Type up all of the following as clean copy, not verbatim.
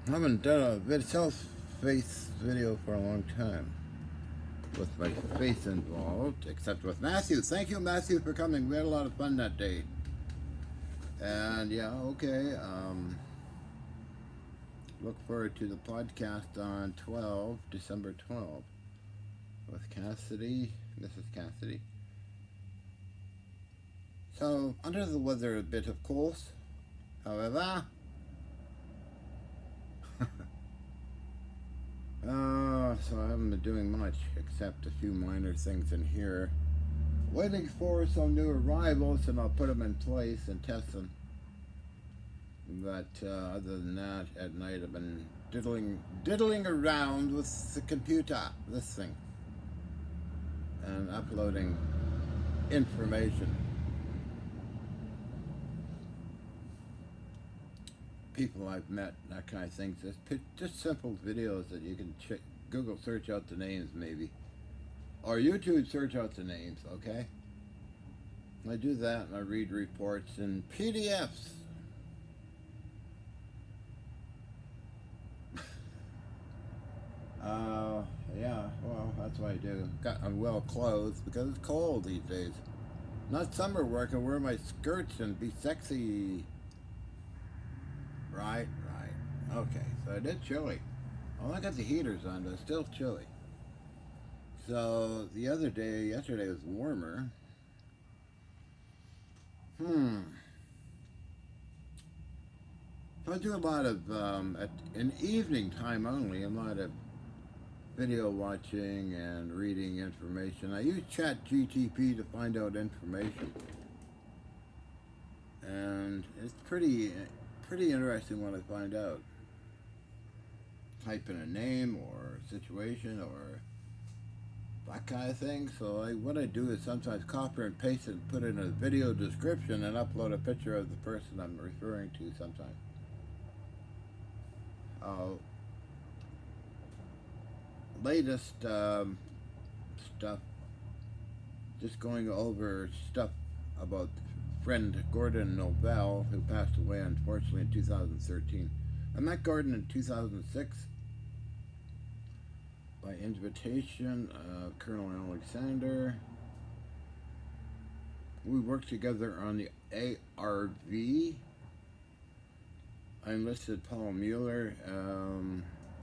I haven't done a self-face video for a long time with my face involved, except with Matthew. Thank you, Matthew, for coming. We had a lot of fun that day. And yeah, okay. Look forward to the podcast on December 12th, with Cassidy, Mrs. Cassidy. So, under the weather a bit, of course. However, so I haven't been doing much except a few minor things in here. Waiting for some new arrivals, and I'll put them in place and test them. But other than that, at night I've been diddling around with the computer, this thing, and uploading information. People I've met, that kind of thing. Just simple videos that you can Google search out the names maybe, or YouTube search out the names. Okay, I do that and I read reports in PDFs. Yeah, well, that's what I do. I'm well clothed because it's cold these days. Not summer work. I wear my skirts and be sexy. Right. Okay, so it is chilly. Oh, I got the heaters on, but it's still chilly. So yesterday was warmer. So I do a lot of, in evening time only, a lot of video watching and reading information. I use ChatGTP to find out information. And it's pretty interesting what I find out. Type in a name or a situation or that kind of thing. So what I do is sometimes copy and paste it and put it in a video description and upload a picture of the person I'm referring to sometimes. Latest stuff, just going over stuff about friend Gordon Novell, who passed away unfortunately in 2013. I met Gordon in 2006 by invitation of Colonel Alexander. We worked together on the ARV. I enlisted Paul Mueller,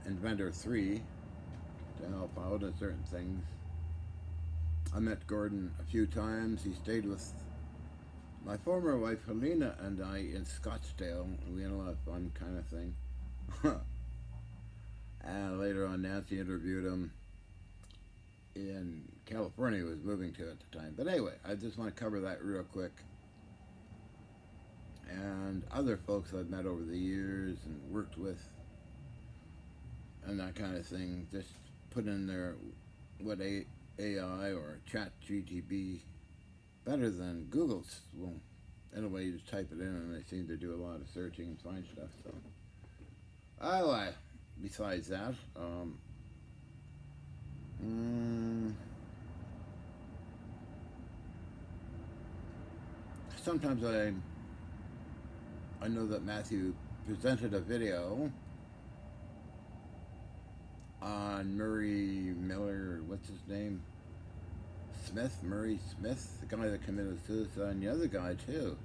Inventor 3, to help out in certain things. I met Gordon a few times. He stayed with my former wife Helena and I in Scottsdale. We had a lot of fun, kind of thing. And later on, Nancy interviewed him in California. He was moving to at the time. But anyway, I just want to cover that real quick. And other folks I've met over the years and worked with and that kind of thing. Just put in there what AI or ChatGTP better than Google's. Well, anyway, you just type it in and they seem to do a lot of searching and find stuff. So, besides that, sometimes I know that Matthew presented a video on Murray Miller, what's his name? Murray Smith, the guy that committed suicide, and the other guy too,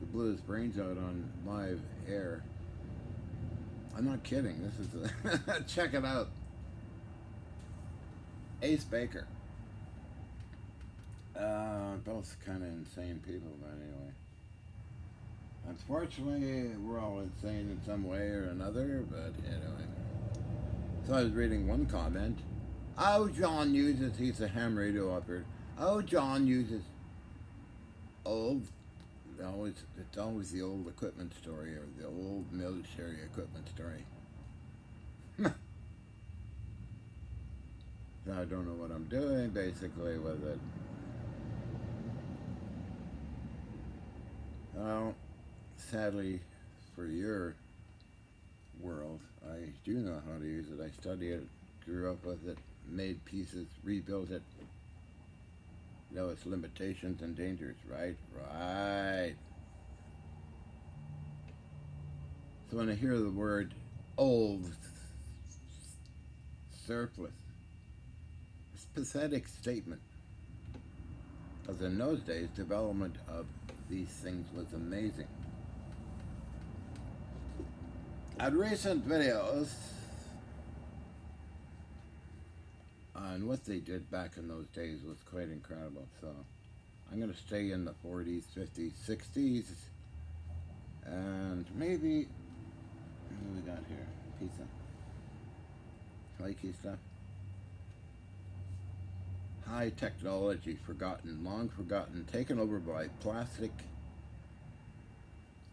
who blew his brains out on live air. I'm not kidding. This is check it out. Ace Baker. Both kind of insane people, but anyway. Unfortunately, we're all insane in some way or another, but anyway. So I was reading one comment. Oh, John uses, he's a ham radio operator. Oh, John uses old, it's always the old equipment story or the old military equipment story. So I don't know what I'm doing basically with it. Well, sadly for your world, I do know how to use it. I studied it, grew up with it, made pieces, rebuilt it. Know its limitations and dangers, right? Right. So when I hear the word old, surplus. It's a pathetic statement. Because in those days, development of these things was amazing. And recent videos on what they did back in those days was quite incredible. So I'm going to stay in the 40s, 50s, 60s, and maybe, what do we got here? Pizza? Flaky stuff? High technology, forgotten, long forgotten, taken over by plastic,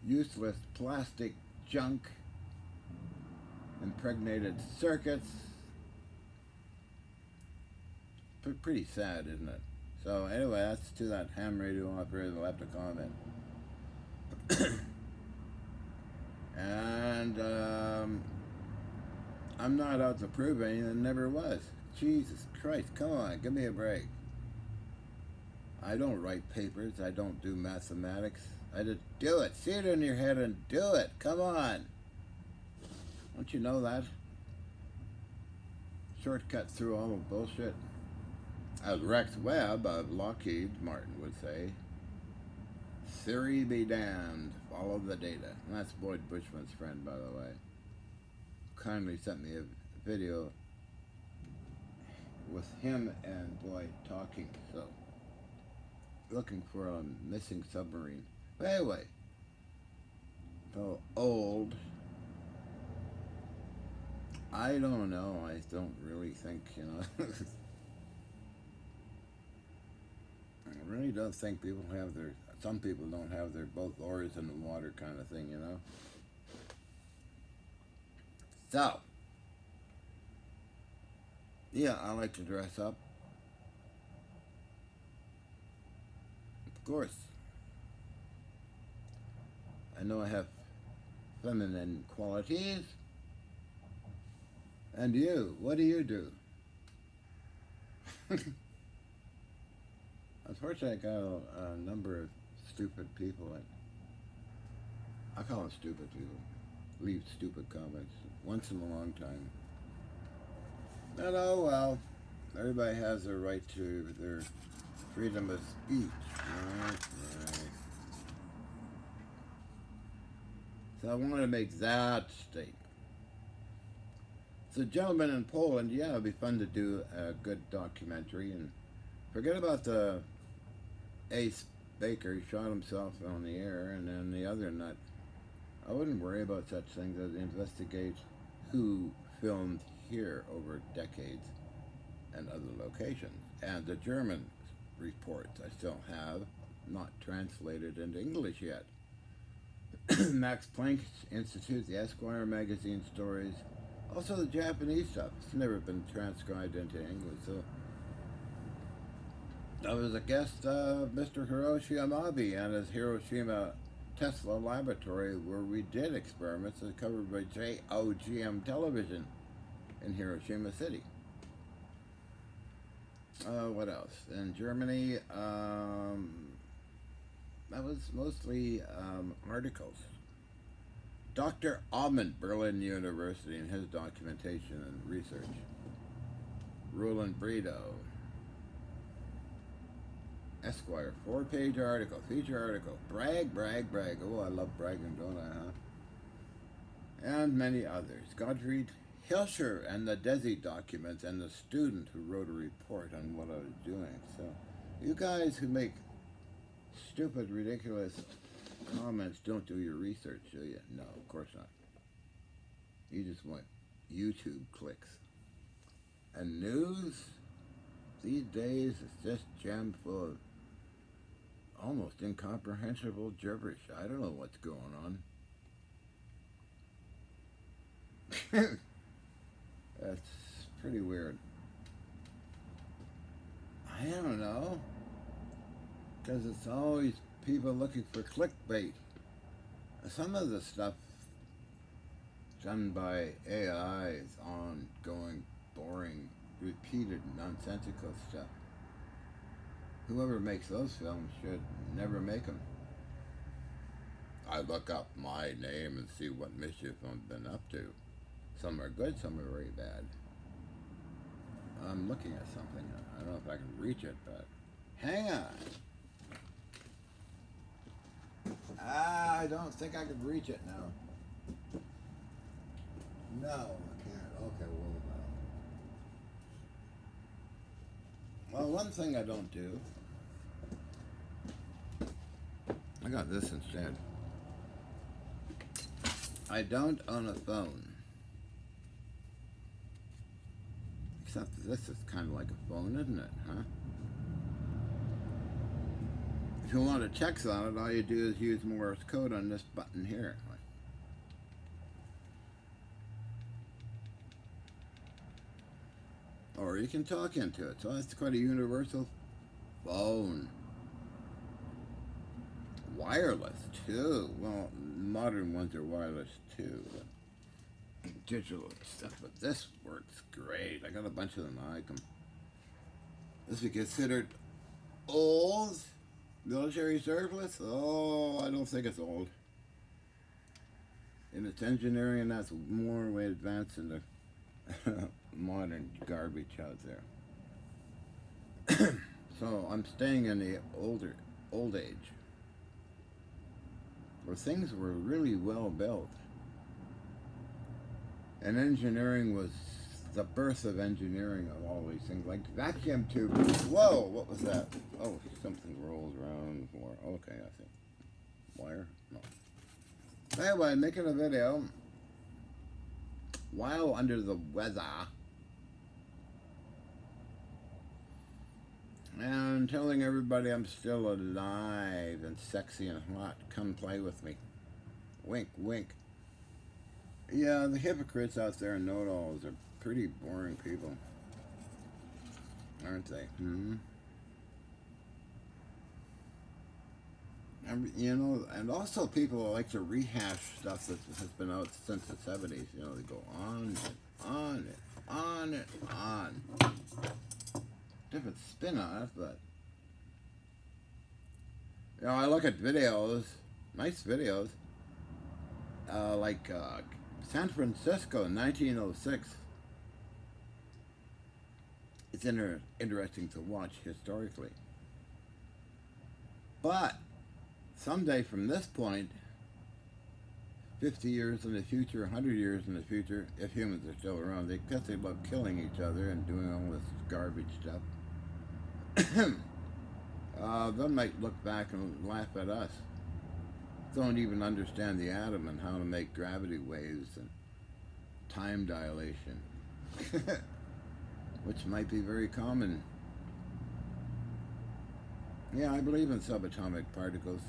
useless plastic junk, impregnated circuits. Pretty sad, isn't it? So anyway, that's to that ham radio operator that left a comment. And I'm not out to prove anything, never was. Jesus Christ, come on, give me a break. I don't write papers, I don't do mathematics. I just do it. See it in your head and do it. Come on. Don't you know that? Shortcut through all the bullshit. As Rex Webb of Lockheed Martin would say, theory be damned, follow the data. And that's Boyd Bushman's friend, by the way. Kindly sent me a video with him and Boyd talking, so looking for a missing submarine. But anyway, so old. I don't know. I don't really think, I really don't think people have their, some people don't have their both oars in the water kind of thing, So, yeah, I like to dress up. Of course. I know I have feminine qualities. And you, what do you do? Unfortunately, I got a number of stupid people. I call them stupid people. Leave stupid comments once in a long time. And oh well, everybody has their right to their freedom of speech. Right. So I wanted to make that statement. So, gentlemen in Poland, yeah, it'd be fun to do a good documentary and forget about the Ace Baker. He shot himself on the air, and then the other nut. I wouldn't worry about such things as investigate who filmed here over decades and other locations. And the German reports I still have not translated into English yet. Max Planck Institute, the Esquire magazine stories, also the Japanese stuff. It's never been transcribed into English. So I was a guest of Mr. Hiroshi Yamabe and his Hiroshima Tesla laboratory, where we did experiments that covered by JOGM television in Hiroshima City. What else? In Germany, that was mostly articles. Dr. Ahmed, Berlin University, and his documentation and research. Roland Brito, Esquire, 4-page article, feature article. Brag, brag, brag. Oh, I love bragging, don't I, huh? And many others. Gottfried Hilscher and the DESI documents, and the student who wrote a report on what I was doing. So, you guys who make stupid, ridiculous comments don't do your research, do you? No, of course not. You just want YouTube clicks. And news these days is just jammed full of almost incomprehensible gibberish. I don't know what's going on. That's pretty weird. I don't know. Because it's always people looking for clickbait. Some of the stuff done by AI is ongoing, boring, repeated, nonsensical stuff. Whoever makes those films should never make them. I look up my name and see what mischief I've been up to. Some are good, some are very bad. I'm looking at something. I don't know if I can reach it, but hang on. I don't think I can reach it now. No, I can't. Okay, well, one thing I don't do, I got this instead. I don't own a phone. Except this is kind of like a phone, isn't it, huh? If you want to text on it, all you do is use Morse code on this button here. Or you can talk into it. So that's quite a universal phone. Wireless, too. Well, modern ones are wireless, too. Digital stuff, but this works great. I got a bunch of them. I like them. This is considered old military surplus? Oh, I don't think it's old. In its engineering, that's more way advanced than the modern garbage out there. So I'm staying in the old age, where things were really well built. And engineering was the birth of engineering of all these things, like vacuum tubes. Whoa, what was that? Oh, something rolls around the floor. Okay, I think. Wire? No. Anyway, making a video while under the weather. And telling everybody I'm still alive and sexy and hot. Come play with me. Wink, wink. Yeah, the hypocrites out there and know-it-alls are pretty boring people, aren't they? Hmm. And, you know, and also people like to rehash stuff that has been out since the 70s. You know, they go on and on and on and on. Different spin on it, but you know, I look at videos, nice videos, like San Francisco in 1906. It's interesting to watch historically. But someday from this point, 50 years in the future, 100 years in the future, if humans are still around, they guess they love killing each other and doing all this garbage stuff. They might look back and laugh at us. Don't even understand the atom and how to make gravity waves and time dilation, which might be very common. Yeah, I believe in subatomic particles.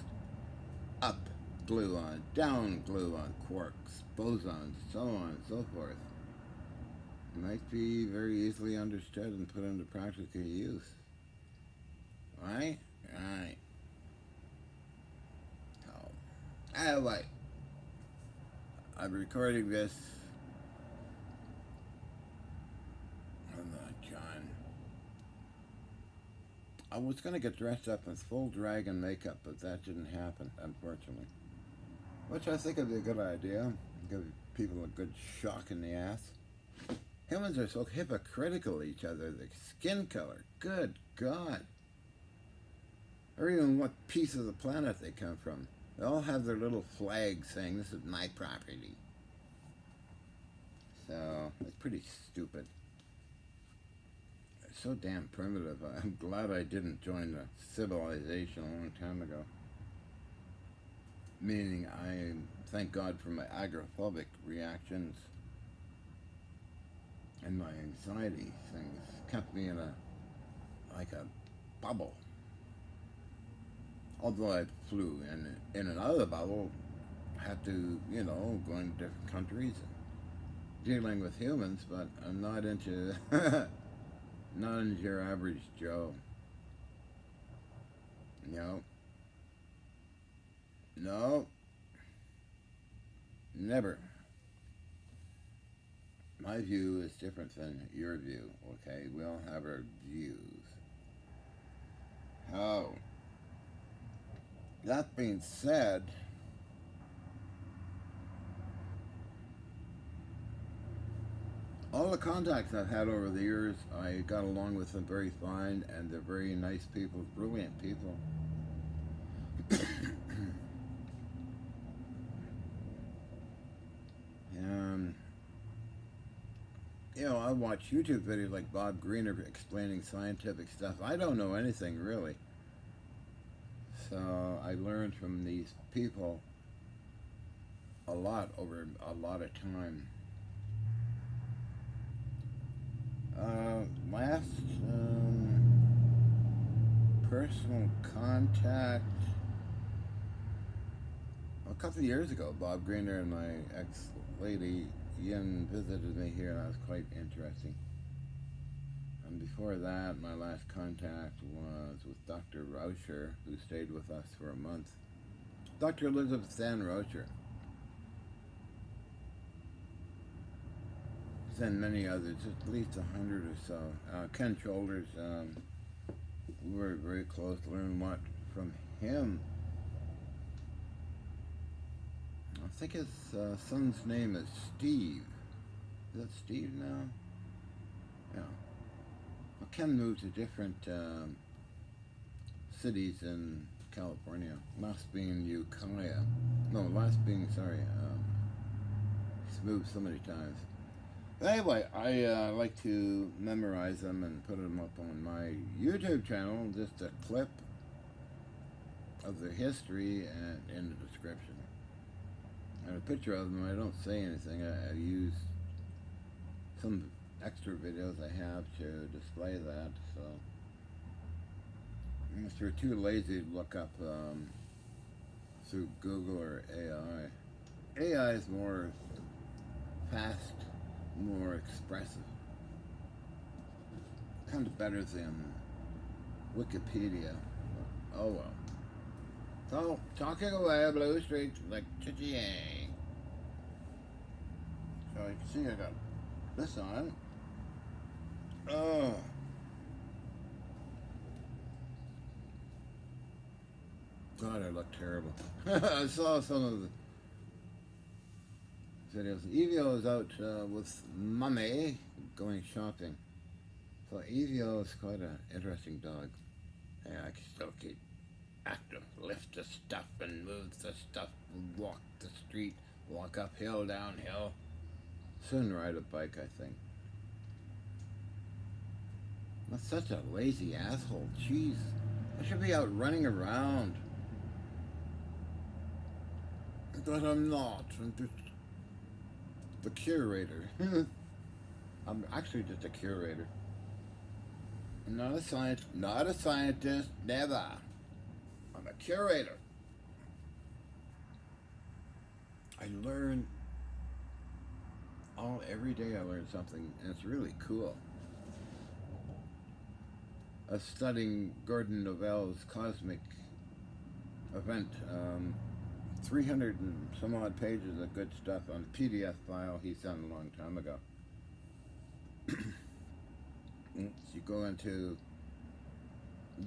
Up gluon, down gluon, quarks, bosons, so on and so forth. Might be very easily understood and put into practical use. Right? Right. So, anyway, I'm recording this on John. I was going to get dressed up in full dragon makeup, but that didn't happen, unfortunately. Which I think would be a good idea. Give people a good shock in the ass. Humans are so hypocritical to each other. The skin color, good God. Or even what piece of the planet they come from. They all have their little flag saying, this is my property. So, it's pretty stupid. It's so damn primitive. I'm glad I didn't join the civilization a long time ago. Meaning, I thank God for my agoraphobic reactions and my anxiety things. Kept me in like a bubble. Although I flew in and out of the bubble, had to, you know, go into different countries, dealing with humans, but I'm not into, not into your average Joe. No. No. Never. My view is different than your view, okay? We all have our views. How? That being said, all the contacts I've had over the years, I got along with them very fine, and they're very nice people, brilliant people. And I watch YouTube videos like Bob Greener explaining scientific stuff. I don't know anything really, so I learned from these people a lot over a lot of time. Last personal contact a couple of years ago, Bob Greener and my ex-lady Ian visited me here, and that was quite interesting. And before that, my last contact was with Dr. Rauscher, who stayed with us for a month. Dr. Elizabeth Ann Rauscher. And many others, at least 100 or so. Ken Shoulders, we were very close to learn what from him. I think his son's name is Steve. Is that Steve now? Yeah. Well, Ken moved to different cities in California. Last being Ukiah. No, last being, sorry. He's moved so many times. But anyway, I like to memorize them and put them up on my YouTube channel. Just a clip of the history and in the description. And a picture of them. I don't say anything. I use some extra videos I have to display that. So if you're too lazy to look up through Google or AI is more fast, more expressive, kind of better than Wikipedia. Oh well. So, talking away, Blue Street, like Chichi. So you can see I got this on. Oh. God, I look terrible. I saw some of the videos. Evio is out with Mummy going shopping. So Evio is quite an interesting dog. Yeah, I can still keep active, lift the stuff and move the stuff, walk the street, walk uphill, downhill. Soon ride a bike, I think. That's such a lazy asshole. Jeez. I should be out running around. But I'm not. I'm just the curator. I'm actually just a curator. Not a scientist, never. I'm a curator. I learn every day I learn something, and it's really cool. I was studying Gordon Novel's Cosmic Event, 300 and some odd pages of good stuff on a PDF file he sent a long time ago. You go into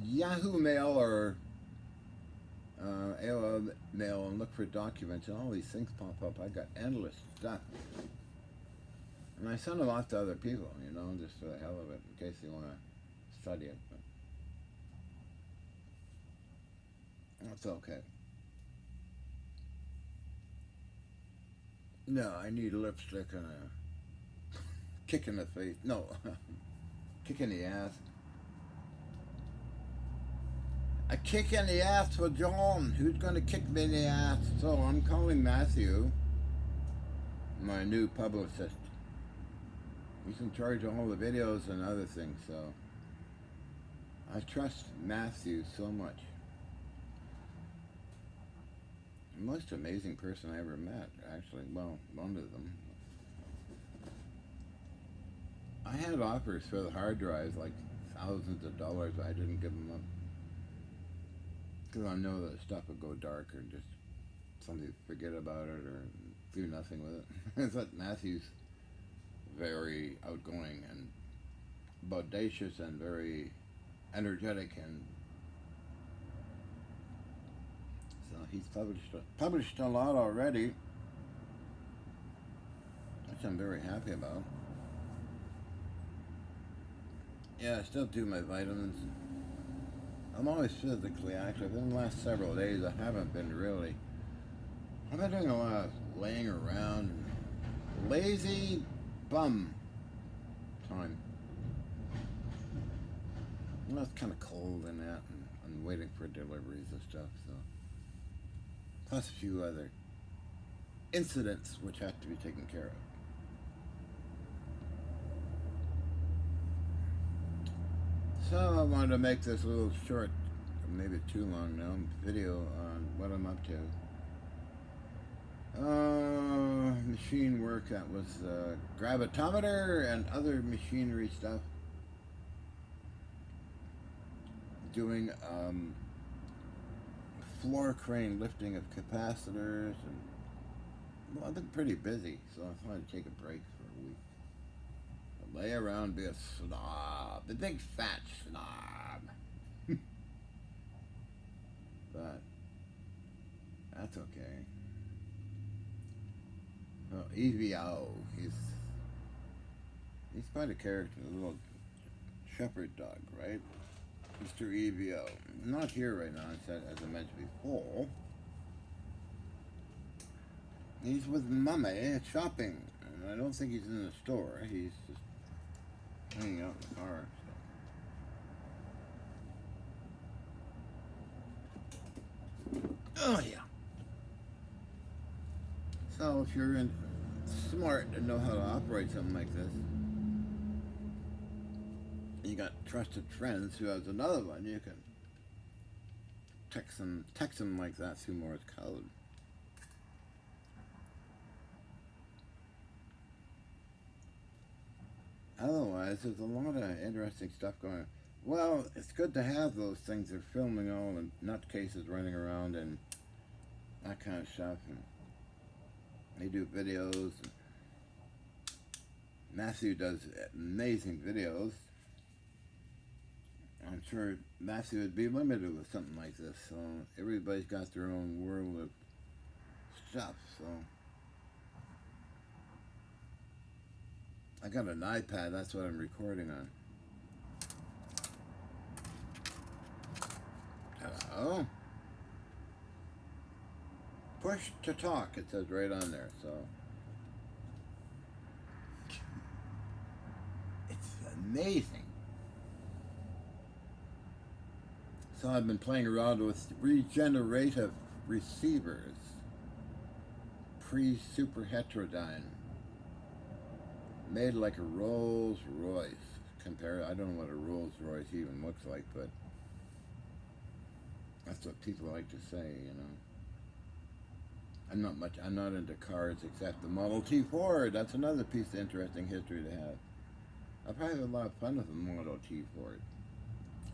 Yahoo Mail or AOL Mail and look for documents, and all these things pop up. I got endless stuff. And I send them off to other people, just for the hell of it, in case you want to study it. But that's okay. No, I need lipstick and a kick in the face. No, kick in the ass. A kick in the ass for John. Who's going to kick me in the ass? So I'm calling Matthew, my new publicist. He's in charge of all the videos and other things, so I trust Matthew so much. The most amazing person I ever met, actually. Well, one of them. I had offers for the hard drives, like thousands of dollars. I didn't give them up. Because I know that stuff would go dark, or just somebody would forget about it or do nothing with it. I thought Matthew's very outgoing and bodacious and very energetic, and so he's published a lot already, which I'm very happy about. Yeah, I still do my vitamins. I'm always physically active. In the last several days, I haven't been really. I've been doing a lot of laying around, lazy bum time. Well, it's kind of cold and that, and I'm waiting for deliveries and stuff. So, plus a few other incidents which have to be taken care of. So I wanted to make this a little short, maybe too long now, video on what I'm up to. Machine work, that was gravitometer and other machinery stuff. Doing floor crane lifting of capacitors, and well, I've been pretty busy, so I thought I'd take a break for a week. Lay around, be a snob, a big fat snob. But that's okay. Oh, EVO, he's quite a character, a little shepherd dog, right? Mr. EVO. Not here right now, as I mentioned before. He's with Mummy shopping. And I don't think he's in the store. He's just hanging out in the car. So. Oh, yeah. So if you're smart and know how to operate something like this, you got trusted friends who has another one, you can text them like that through Morse code. Otherwise, there's a lot of interesting stuff going on. Well, it's good to have those things. They're filming all the nutcases running around and that kind of stuff. And they do videos. And Matthew does amazing videos. I'm sure Matthew would be limited with something like this. So everybody's got their own world of stuff. So I got an iPad. That's what I'm recording on. Hello. Push to talk. It says right on there. So it's amazing. So I've been playing around with regenerative receivers, pre-super heterodyne, made like a Rolls Royce. I don't know what a Rolls Royce even looks like, but that's what people like to say, you know. I'm not into cars except the Model T Ford. That's another piece of interesting history to have. I'll probably have a lot of fun with the Model T Ford.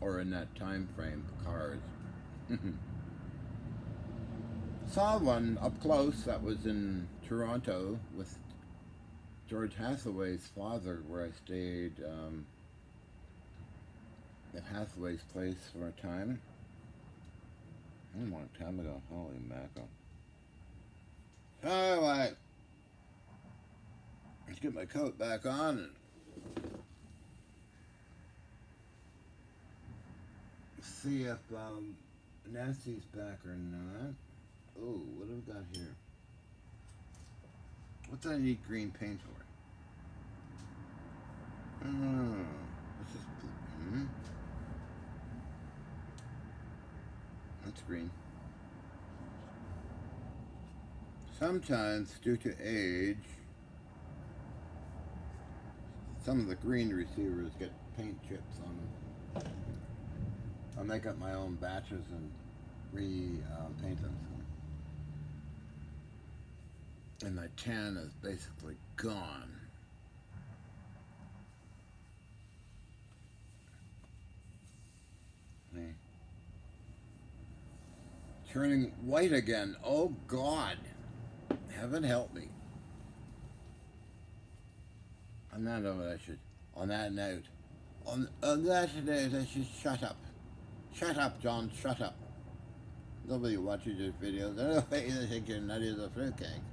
Or in that time frame, cars. Saw one up close that was in Toronto with George Hathaway's father, where I stayed at Hathaway's place for a time. A long time ago. Holy mackerel. Anyway, let's get my coat back on and see if Nancy's back or not. Oh, what do we got here? What's I need green paint for? Oh, this is that's green. Sometimes, due to age, some of the green receivers get paint chips on them. I'll make up my own batches and repaint them. And my tan is basically gone. See? Turning white again. Oh God. Heaven help me. On that note, on that note, I should shut up. Shut up, John, shut up. Nobody watches your videos. I don't think they think you're nutty as a fruitcake.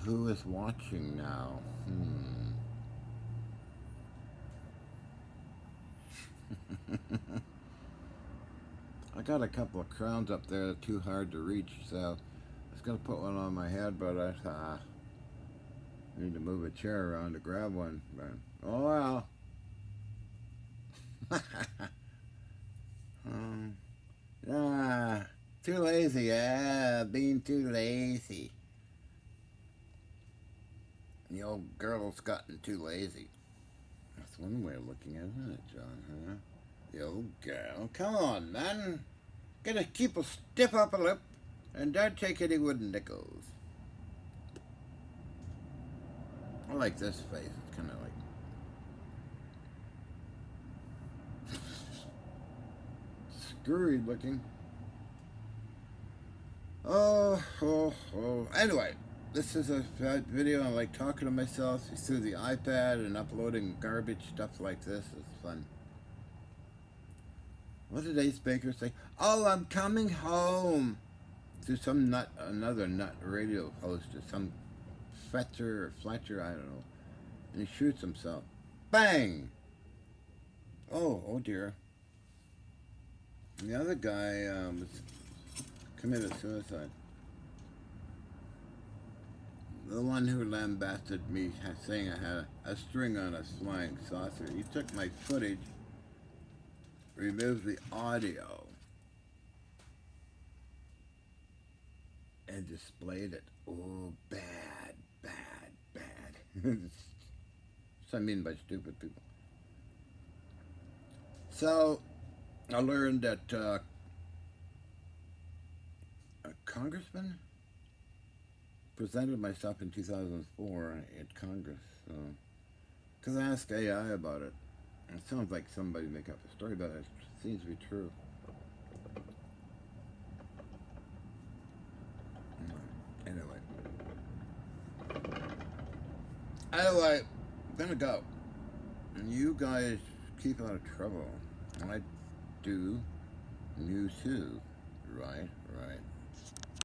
Who is watching now? I got a couple of crowns up there that are too hard to reach, so I was going to put one on my head, but I need to move a chair around to grab one. But, oh well. Ah, too lazy. Being too lazy. The old girl's gotten too lazy. That's one way of looking at it, isn't it, John? Huh? The old girl. Come on, man. Gotta keep a stiff upper lip and don't take any wooden nickels. I like this face. It's kind of like scurried looking. Oh. Anyway, this is a video I like talking to myself through the iPad and uploading garbage stuff like this. It's fun. What did Ace Baker say? Oh, I'm coming home. To some another nut radio host or some Fletcher, I don't know. And he shoots himself. Bang! Oh dear. The other guy committed suicide. The one who lambasted me saying I had a string on a flying saucer. He took my footage, removed the audio, and displayed it. Oh, bad. That's what I mean by stupid people. So, I learned that a congressman presented myself in 2004 at Congress. Because I asked AI about it. It sounds like somebody make up a story, but it seems to be true. Anyway, I'm gonna go. And you guys keep out of trouble. I do. You too. Right.